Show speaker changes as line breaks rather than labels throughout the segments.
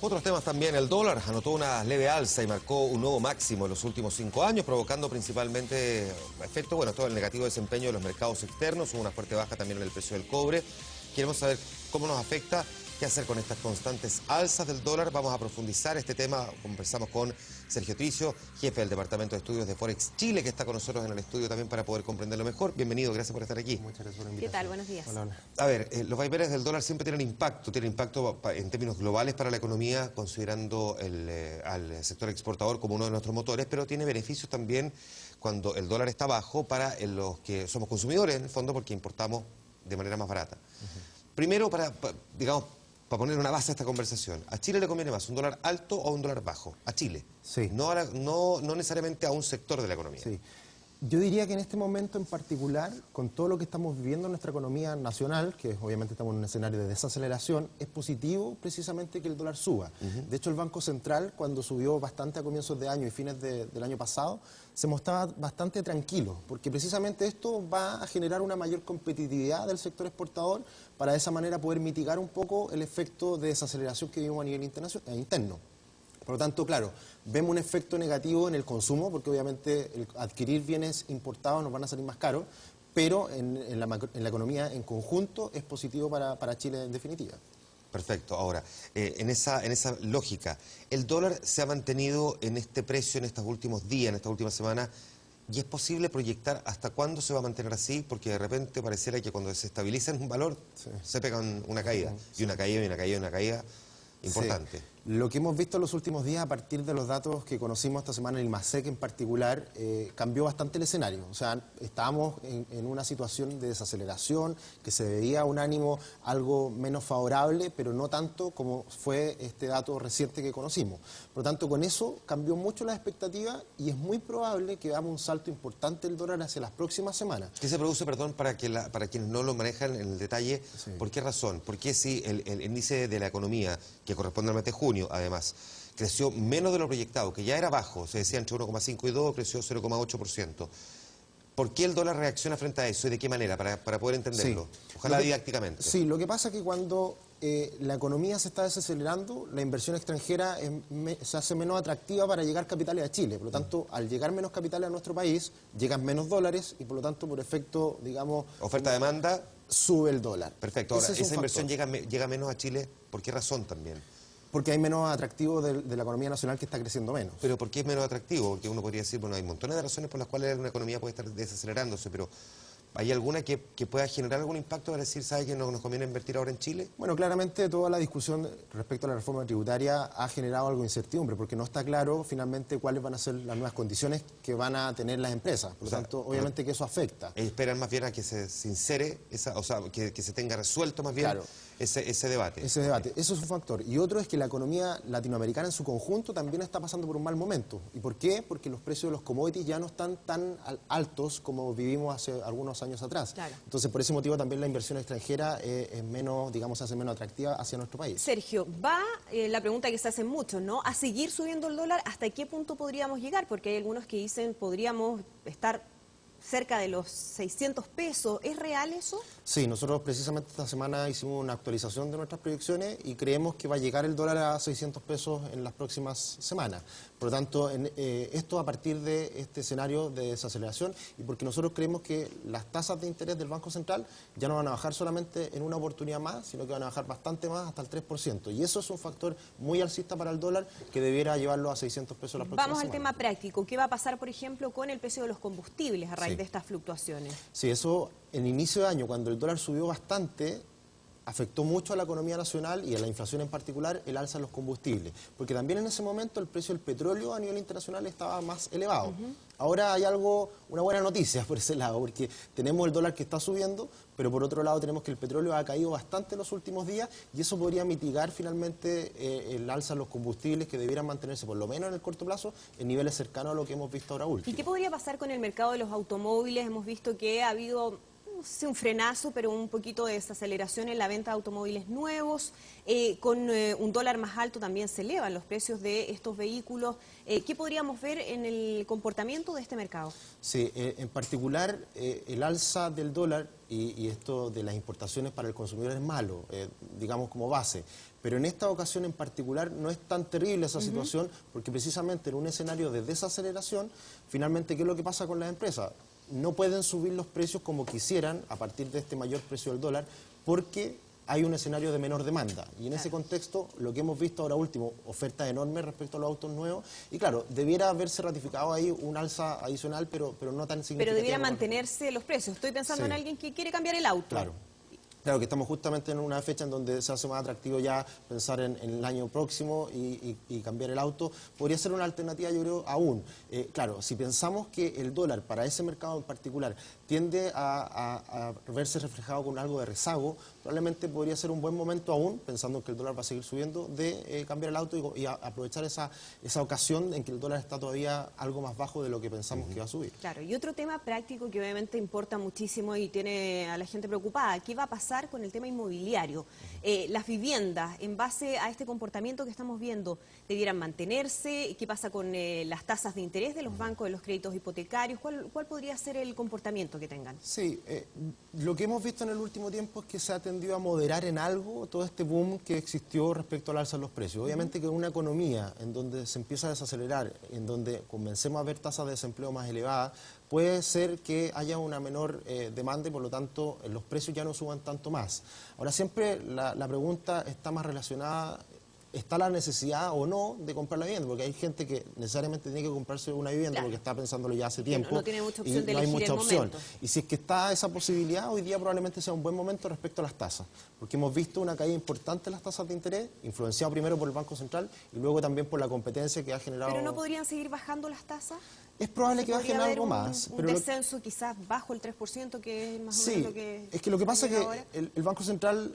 Otros temas también, el dólar anotó una leve alza y marcó un nuevo máximo en los últimos 5 años, provocando principalmente efecto, todo el negativo desempeño de los mercados externos, hubo una fuerte baja también en el precio del cobre. Queremos saber cómo nos afecta, qué hacer con estas constantes alzas del dólar. Vamos a profundizar este tema, conversamos con Sergio Tricio, jefe del Departamento de Estudios de Forex Chile, que está con nosotros en el estudio también para poder comprenderlo mejor. Bienvenido, gracias por estar aquí.
Muchas gracias por la invitación.
¿Qué tal? Buenos días.
Hola, hola.
A ver, los vaivenes del dólar siempre tienen impacto en términos globales para la economía, considerando al sector exportador como uno de nuestros motores, pero tiene beneficios también cuando el dólar está bajo para los que somos consumidores, en el fondo, porque importamos de manera más barata. Primero, para poner una base a esta conversación, ¿a Chile le conviene más un dólar alto o un dólar bajo? A Chile.
Sí.
No necesariamente a un sector de la economía.
Sí. Yo diría que en este momento en particular, con todo lo que estamos viviendo en nuestra economía nacional, que obviamente estamos en un escenario de desaceleración, es positivo precisamente que el dólar suba. De hecho, el Banco Central, cuando subió bastante a comienzos de año y fines del año pasado, se mostraba bastante tranquilo, porque precisamente esto va a generar una mayor competitividad del sector exportador para de esa manera poder mitigar un poco el efecto de desaceleración que vivimos a nivel interno. Por lo tanto, claro, vemos un efecto negativo en el consumo, porque obviamente el adquirir bienes importados nos van a salir más caros, pero en la economía en conjunto es positivo para Chile en definitiva.
Perfecto. Ahora, en esa lógica, el dólar se ha mantenido en este precio en estos últimos días, en estas últimas semanas, y es posible proyectar hasta cuándo se va a mantener así, porque de repente pareciera que cuando se estabiliza en un valor, se pega una caída, y una caída, y una caída, y una caída importante.
Sí. Lo que hemos visto en los últimos días, a partir de los datos que conocimos esta semana en el MASEC en particular, cambió bastante el escenario. O sea, estábamos en una situación de desaceleración, que se veía un ánimo algo menos favorable, pero no tanto como fue este dato reciente que conocimos. Por lo tanto, con eso cambió mucho la expectativa y es muy probable que veamos un salto importante del dólar hacia las próximas semanas.
¿Qué se produce, perdón, para quienes no lo manejan en el detalle? Sí. ¿Por qué razón? ¿Por qué si el índice de la economía, que corresponde al mes de junio, además, creció menos de lo proyectado, que ya era bajo, se decía entre 1,5 y 2, creció 0,8%. ¿Por qué el dólar reacciona frente a eso y de qué manera? Para poder entenderlo. Sí. Ojalá didácticamente.
Sí, lo que pasa es que cuando la economía se está desacelerando, la inversión extranjera se hace menos atractiva para llegar capitales a Chile. Por lo tanto, al llegar menos capitales a nuestro país, llegan menos dólares y por lo tanto, por efecto, digamos...
Oferta-demanda.
Sube el dólar.
Perfecto. Ahora, esa inversión llega menos a Chile, ¿por qué razón también?
Porque hay menos atractivo de la economía nacional que está creciendo menos.
Pero ¿por qué es menos atractivo? Porque uno podría decir, hay montones de razones por las cuales una economía puede estar desacelerándose, pero ¿hay alguna que pueda generar algún impacto para decir, ¿sabe que no nos conviene invertir ahora en Chile? Bueno,
claramente toda la discusión respecto a la reforma tributaria ha generado algo de incertidumbre, porque no está claro finalmente cuáles van a ser las nuevas condiciones que van a tener las empresas. Por lo tanto, obviamente que eso afecta.
Esperan más bien a que se sincere, que se tenga resuelto más bien. Claro. Ese debate.
Ese debate, eso es un factor. Y otro es que la economía latinoamericana en su conjunto también está pasando por un mal momento. ¿Y por qué? Porque los precios de los commodities ya no están tan altos como vivimos hace algunos años atrás. Claro. Entonces, por ese motivo también la inversión extranjera es menos, se hace menos atractiva hacia nuestro país.
Sergio, va la pregunta que se hacen muchos, ¿no? ¿A seguir subiendo el dólar? ¿Hasta qué punto podríamos llegar? Porque hay algunos que dicen podríamos estar cerca de los 600 pesos. ¿Es real eso?
Sí, nosotros precisamente esta semana hicimos una actualización de nuestras proyecciones y creemos que va a llegar el dólar a 600 pesos en las próximas semanas. Por lo tanto, esto a partir de este escenario de desaceleración y porque nosotros creemos que las tasas de interés del Banco Central ya no van a bajar solamente en una oportunidad más, sino que van a bajar bastante más, hasta el 3%. Y eso es un factor muy alcista para el dólar que debiera llevarlo a 600 pesos la próxima semana.
Vamos al tema práctico. ¿Qué va a pasar, por ejemplo, con el precio de los combustibles a raíz de estas fluctuaciones?
Sí, eso en inicio de año, cuando el dólar subió bastante, afectó mucho a la economía nacional y a la inflación en particular el alza de los combustibles, porque también en ese momento el precio del petróleo a nivel internacional estaba más elevado. Ahora hay una buena noticia por ese lado, porque tenemos el dólar que está subiendo, pero por otro lado tenemos que el petróleo ha caído bastante en los últimos días y eso podría mitigar finalmente el alza de los combustibles que debieran mantenerse, por lo menos en el corto plazo, en niveles cercanos a lo que hemos visto ahora último.
¿Y qué podría pasar con el mercado de los automóviles? Hemos visto que ha habido un frenazo, pero un poquito de desaceleración en la venta de automóviles nuevos. Con un dólar más alto también se elevan los precios de estos vehículos. ¿Qué podríamos ver en el comportamiento de este mercado?
Sí, en particular el alza del dólar y esto de las importaciones para el consumidor es malo, digamos como base. Pero en esta ocasión en particular no es tan terrible esa situación, porque precisamente en un escenario de desaceleración, finalmente, ¿qué es lo que pasa con las empresas? No pueden subir los precios como quisieran a partir de este mayor precio del dólar, porque hay un escenario de menor demanda. Y en ese contexto, lo que hemos visto ahora último, ofertas enormes respecto a los autos nuevos, y claro, debiera haberse ratificado ahí un alza adicional, pero no tan significativa.
Pero debiera mantenerse los precios. Estoy pensando en alguien que quiere cambiar el auto.
Claro. Claro, que estamos justamente en una fecha en donde se hace más atractivo ya pensar en el año próximo y cambiar el auto. Podría ser una alternativa, yo creo, aún. Claro, si pensamos que el dólar para ese mercado en particular tiende a verse reflejado con algo de rezago, probablemente podría ser un buen momento aún, pensando que el dólar va a seguir subiendo, de cambiar el auto y aprovechar esa ocasión en que el dólar está todavía algo más bajo de lo que pensamos que va a subir.
Claro, y otro tema práctico que obviamente importa muchísimo y tiene a la gente preocupada, ¿qué va a pasar con el tema inmobiliario? Las viviendas, en base a este comportamiento que estamos viendo, ¿debieran mantenerse? ¿Qué pasa con las tasas de interés de los bancos, de los créditos hipotecarios? ¿Cuál podría ser el comportamiento que tengan?
Sí, lo que hemos visto en el último tiempo es que se ha tendido a moderar en algo todo este boom que existió respecto al alza de los precios. Obviamente que en una economía en donde se empieza a desacelerar, en donde comencemos a ver tasas de desempleo más elevadas, puede ser que haya una menor demanda y por lo tanto los precios ya no suban tanto más. Ahora siempre la pregunta está más relacionada, ¿está la necesidad o no de comprar la vivienda? Porque hay gente que necesariamente tiene que comprarse una vivienda porque está pensándolo ya hace tiempo.
No tiene mucha opción de
no hay
elegir
mucha
el
opción.
momento.
Y si es que está esa posibilidad, hoy día probablemente sea un buen momento respecto a las tasas. Porque hemos visto una caída importante en las tasas de interés, influenciado primero por el Banco Central y luego también por la competencia que ha generado...
¿Pero no podrían seguir bajando las tasas?
Es probable que bajen algo más.
Un descenso quizás bajo el 3%, que es más o menos lo que...
Es que lo que pasa es que el Banco Central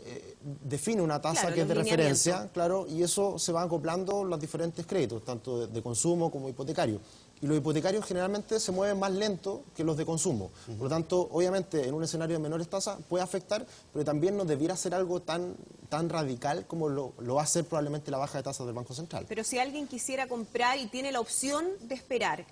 define una tasa que es de referencia, claro, y eso se va acoplando los diferentes créditos, tanto de consumo como hipotecarios. Y los hipotecarios generalmente se mueven más lento que los de consumo. Por lo tanto, obviamente, en un escenario de menores tasas puede afectar, pero también no debiera ser algo tan radical como lo va a hacer probablemente la baja de tasas del Banco Central.
Pero si alguien quisiera comprar y tiene la opción de esperar,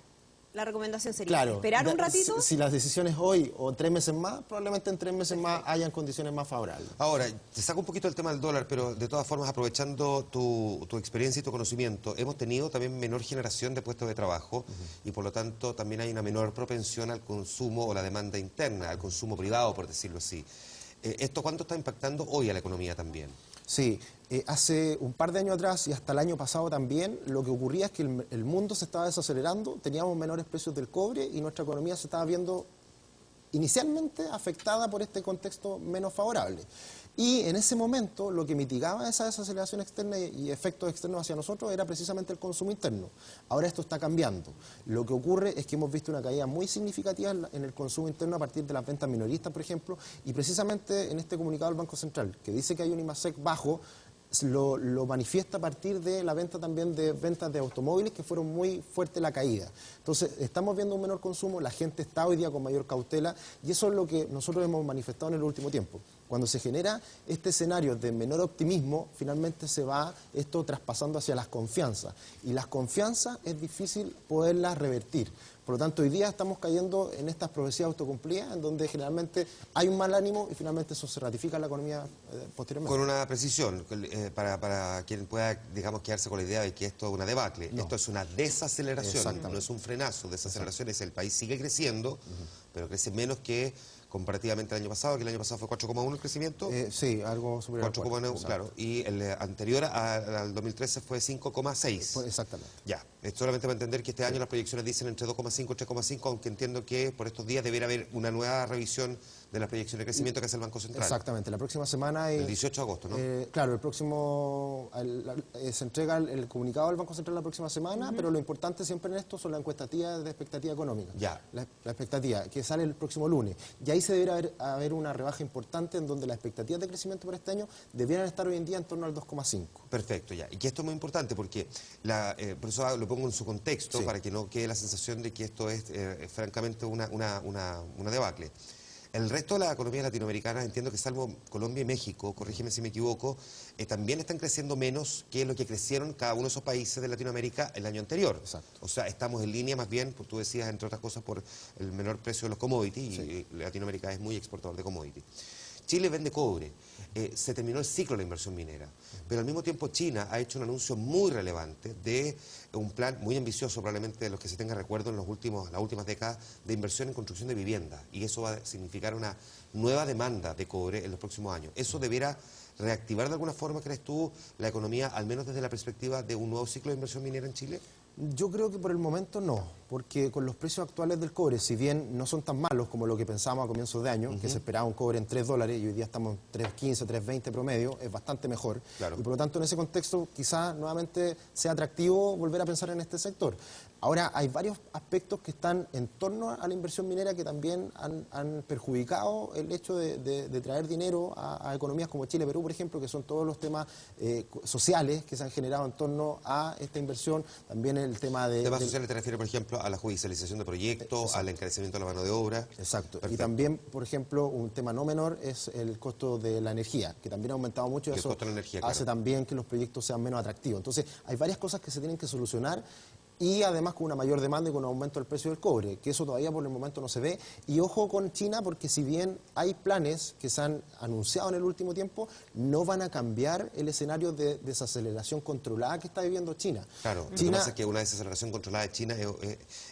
la recomendación sería esperar un ratito.
Si las decisiones hoy o 3 meses más, probablemente en 3 meses más hayan condiciones más favorables.
Ahora, te saco un poquito el tema del dólar, pero de todas formas, aprovechando tu experiencia y tu conocimiento, hemos tenido también menor generación de puestos de trabajo y por lo tanto también hay una menor propensión al consumo o la demanda interna, al consumo privado, por decirlo así. ¿Esto cuánto está impactando hoy a la economía también?
Sí, hace un par de años atrás y hasta el año pasado también, lo que ocurría es que el mundo se estaba desacelerando, teníamos menores precios del cobre y nuestra economía se estaba viendo inicialmente afectada por este contexto menos favorable. Y en ese momento lo que mitigaba esa desaceleración externa y efectos externos hacia nosotros era precisamente el consumo interno. Ahora esto está cambiando. Lo que ocurre es que hemos visto una caída muy significativa en el consumo interno a partir de las ventas minoristas, por ejemplo, y precisamente en este comunicado del Banco Central, que dice que hay un IMASEC bajo, lo manifiesta a partir de la venta también de ventas de automóviles, que fueron muy fuerte la caída. Entonces, estamos viendo un menor consumo, la gente está hoy día con mayor cautela, y eso es lo que nosotros hemos manifestado en el último tiempo. Cuando se genera este escenario de menor optimismo, finalmente se va esto traspasando hacia las confianzas, y las confianzas es difícil poderlas revertir. Por lo tanto, hoy día estamos cayendo en estas profecías autocumplidas, en donde generalmente hay un mal ánimo y finalmente eso se ratifica en la economía posteriormente.
Con una precisión, para quien pueda, digamos, quedarse con la idea de que esto es una debacle. No. Esto es una desaceleración, no es un frenazo. Desaceleración es el país sigue creciendo, pero crece menos que comparativamente al año pasado, que el año pasado fue 4,1 el crecimiento.
Sí, algo superior
4,1, claro. Y el anterior al 2013 fue 5,6.
Exactamente.
Ya, es solamente para entender que este año las proyecciones dicen entre 2,5 y 3,5, aunque entiendo que por estos días debería haber una nueva revisión de las proyecciones de crecimiento que hace el Banco Central.
Exactamente, la próxima semana...
El 18 de agosto, ¿no?
Claro, el próximo... se entrega el comunicado del Banco Central la próxima semana, pero lo importante siempre en esto son las encuestativas de expectativa económica.
Ya.
La expectativa, que sale el próximo lunes. Y ahí se debería haber una rebaja importante en donde las expectativas de crecimiento para este año debieran estar hoy en día en torno al 2,5.
Perfecto, ya. Y que esto es muy importante porque, por eso lo pongo en su contexto, para que no quede la sensación de que esto es francamente una debacle. El resto de la economía latinoamericana, entiendo que salvo Colombia y México, corrígeme si me equivoco, también están creciendo menos que lo que crecieron cada uno de esos países de Latinoamérica el año anterior.
Exacto.
O sea, estamos en línea más bien, pues tú decías, entre otras cosas, por el menor precio de los commodities, y Latinoamérica es muy exportador de commodities. Chile vende cobre. Se terminó el ciclo de la inversión minera, pero al mismo tiempo China ha hecho un anuncio muy relevante de un plan muy ambicioso, probablemente de los que se tenga recuerdo en las últimas décadas, de inversión en construcción de viviendas, y eso va a significar una nueva demanda de cobre en los próximos años. ¿Eso deberá reactivar de alguna forma, crees tú, la economía, al menos desde la perspectiva de un nuevo ciclo de inversión minera en Chile?
Yo creo que por el momento no, porque con los precios actuales del cobre, si bien no son tan malos como lo que pensábamos a comienzos de año, que se esperaba un cobre en $3 y hoy día estamos en 3.15, 3.20 promedio, es bastante mejor.
Claro.
Y por lo tanto, en ese contexto, quizás nuevamente sea atractivo volver a pensar en este sector. Ahora, hay varios aspectos que están en torno a la inversión minera que también han perjudicado el hecho de traer dinero a economías como Chile, Perú, por ejemplo, que son todos los temas sociales que se han generado en torno a esta inversión. También el tema de...
¿Temas sociales te refieres, por ejemplo, a la judicialización de proyectos, al encarecimiento de la mano de obra?
Exacto.
Perfecto.
Y también, por ejemplo, un tema no menor es el costo de la energía, que también ha aumentado mucho.
El
Eso
costo de la energía,
hace
claro.
también que los proyectos sean menos atractivos. Entonces, hay varias cosas que se tienen que solucionar. Y además con una mayor demanda y con un aumento del precio del cobre, que eso todavía por el momento no se ve. Y ojo con China, porque si bien hay planes que se han anunciado en el último tiempo, no van a cambiar el escenario de desaceleración controlada que está viviendo China.
Claro, lo que pasa es que una desaceleración controlada de China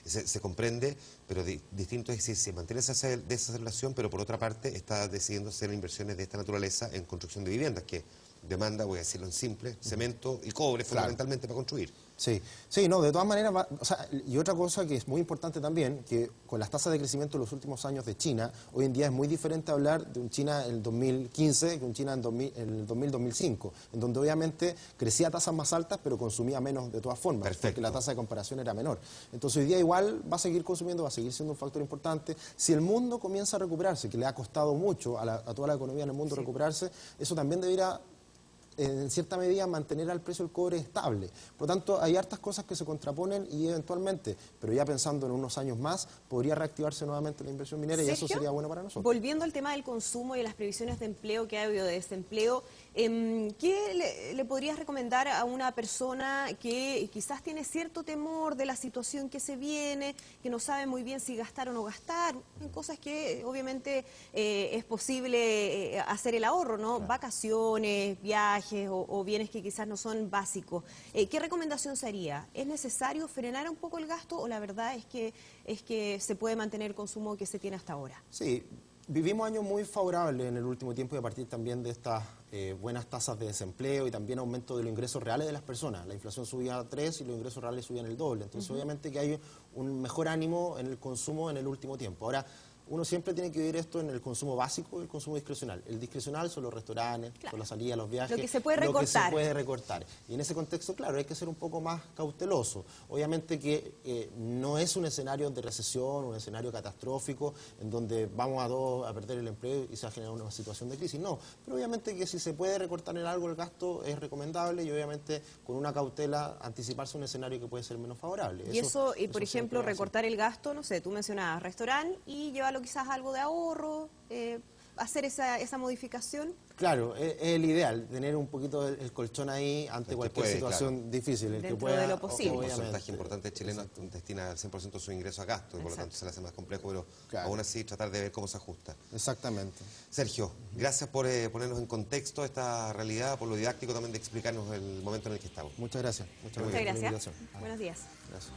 se comprende, pero distinto es si se mantiene esa desaceleración, pero por otra parte está decidiendo hacer inversiones de esta naturaleza en construcción de viviendas, que demanda, voy a decirlo en simple, cemento y cobre fundamentalmente para construir.
Sí, no, de todas maneras, y otra cosa que es muy importante también, que con las tasas de crecimiento en los últimos años de China, hoy en día es muy diferente hablar de un China en el 2015 que un China en el 2005, en donde obviamente crecía a tasas más altas, pero consumía menos de todas formas,
Perfecto.
porque la tasa de comparación era menor. Entonces hoy día igual va a seguir consumiendo, va a seguir siendo un factor importante. Si el mundo comienza a recuperarse, que le ha costado mucho a toda la economía en el mundo recuperarse, eso también debería en cierta medida mantener al precio del cobre estable. Por lo tanto, hay hartas cosas que se contraponen y eventualmente, pero ya pensando en unos años más, podría reactivarse nuevamente la inversión minera.
Sergio,
y eso sería bueno para nosotros.
Volviendo al tema del consumo y las previsiones de empleo que ha habido de desempleo, ¿qué le podrías recomendar a una persona que quizás tiene cierto temor de la situación que se viene, que no sabe muy bien si gastar o no gastar, en cosas que obviamente es posible hacer el ahorro, ¿no? Claro. Vacaciones, viajes o bienes que quizás no son básicos. ¿Qué recomendación se haría? ¿Es necesario frenar un poco el gasto o la verdad es que se puede mantener el consumo que se tiene hasta ahora?
Sí. Vivimos años muy favorables en el último tiempo y a partir también de estas buenas tasas de desempleo y también aumento de los ingresos reales de las personas. La inflación subía a 3 y los ingresos reales subían el doble. Entonces, obviamente que hay un mejor ánimo en el consumo en el último tiempo. Ahora, uno siempre tiene que vivir esto en el consumo básico y el consumo discrecional. El discrecional son los restaurantes, son las salidas, los viajes.
Lo que se puede recortar.
Lo que se puede recortar. Y en ese contexto, claro, hay que ser un poco más cauteloso. Obviamente que no es un escenario de recesión, un escenario catastrófico, en donde vamos a perder el empleo y se va a generar una situación de crisis. No, pero obviamente que si se puede recortar en algo el gasto es recomendable y obviamente con una cautela anticiparse a un escenario que puede ser menos favorable.
Y por ejemplo, recortar el gasto, no sé, tú mencionabas restaurante y llevarlo quizás a algo de ahorro, hacer esa modificación.
Claro, es el ideal, tener un poquito el colchón ahí ante cualquier situación difícil.
Dentro de lo posible.
Un porcentaje importante de chilenos destina al 100% de su ingreso a gasto, y por lo tanto se le hace más complejo, pero aún así tratar de ver cómo se ajusta.
Exactamente.
Sergio, gracias por ponernos en contexto esta realidad, por lo didáctico también de explicarnos el momento en el que estamos.
Muchas gracias.
Muchas gracias. Buenos días.
Gracias.